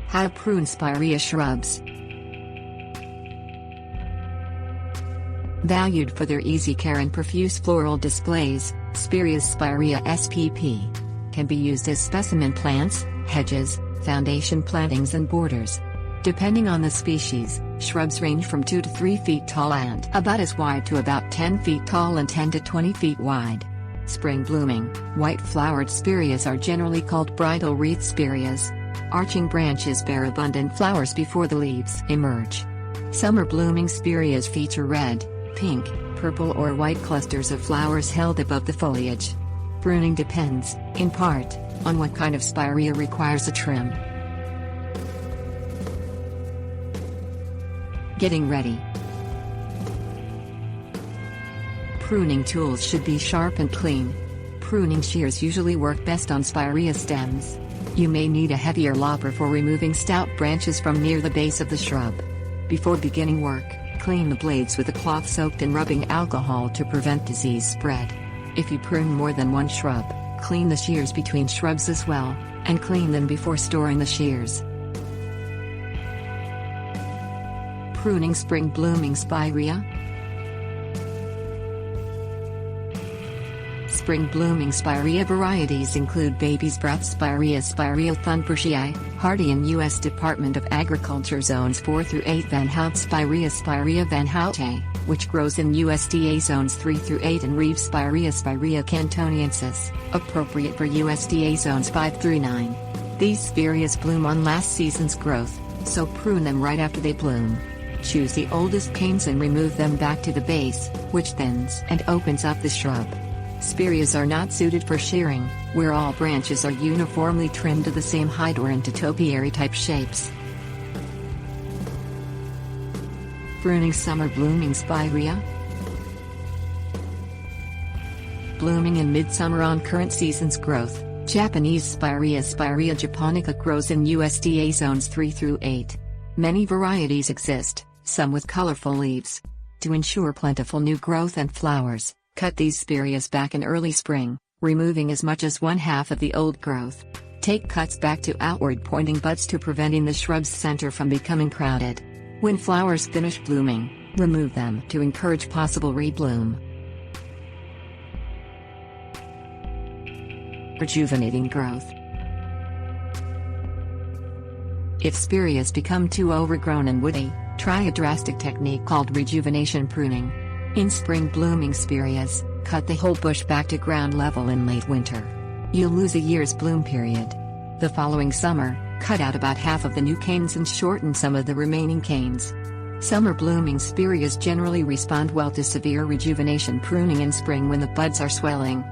How to prune Spirea shrubs. Valued for their easy care and profuse floral displays, Spirea spp can be used as specimen plants, hedges, foundation plantings and borders. Depending on the species, shrubs range from 2 to 3 feet tall and about as wide to about 10 feet tall and 10 to 20 feet wide. Spring blooming, white-flowered spireas are generally called bridal wreath spireas. Arching branches bear abundant flowers before the leaves emerge. Summer blooming spireas feature red, pink, purple or white clusters of flowers held above the foliage. Pruning depends, in part, on what kind of spirea requires a trim. Getting ready. Pruning tools should be sharp and clean. Pruning shears usually work best on spirea stems. You may need a heavier lopper for removing stout branches from near the base of the shrub. Before beginning work, clean the blades with a cloth soaked in rubbing alcohol to prevent disease spread. If you prune more than one shrub, clean the shears between shrubs as well, and clean them before storing the shears. Pruning spring blooming spirea. Spring blooming spirea varieties include Baby's Breath Spirea, Spirea thunbergii, hardy in U.S. Department of Agriculture Zones 4 through 8, Van Hout Spirea, Spirea van Houte, which grows in USDA Zones 3 through 8, and Reeve Spirea, Spirea cantoniensis, appropriate for USDA Zones 5 through 9. These spireas bloom on last season's growth, so prune them right after they bloom. Choose the oldest canes and remove them back to the base, which thins and opens up the shrub. Spireas are not suited for shearing, where all branches are uniformly trimmed to the same height or into topiary-type shapes. Pruning summer blooming spirea. Blooming in midsummer on current season's growth, Japanese Spirea, Spirea japonica grows in USDA Zones 3 through 8. Many varieties exist, some with colorful leaves. To ensure plentiful new growth and flowers, cut these spireas back in early spring, removing as much as 1/2 of the old growth. Take cuts back to outward pointing buds to preventing the shrub's center from becoming crowded. When flowers finish blooming, remove them to encourage possible rebloom. Rejuvenating growth. If spireas become too overgrown and woody, try a drastic technique called rejuvenation pruning. In spring blooming spireas, cut the whole bush back to ground level in late winter. You'll lose a year's bloom period. The following summer, cut out about half of the new canes and shorten some of the remaining canes. Summer blooming spireas generally respond well to severe rejuvenation pruning in spring when the buds are swelling.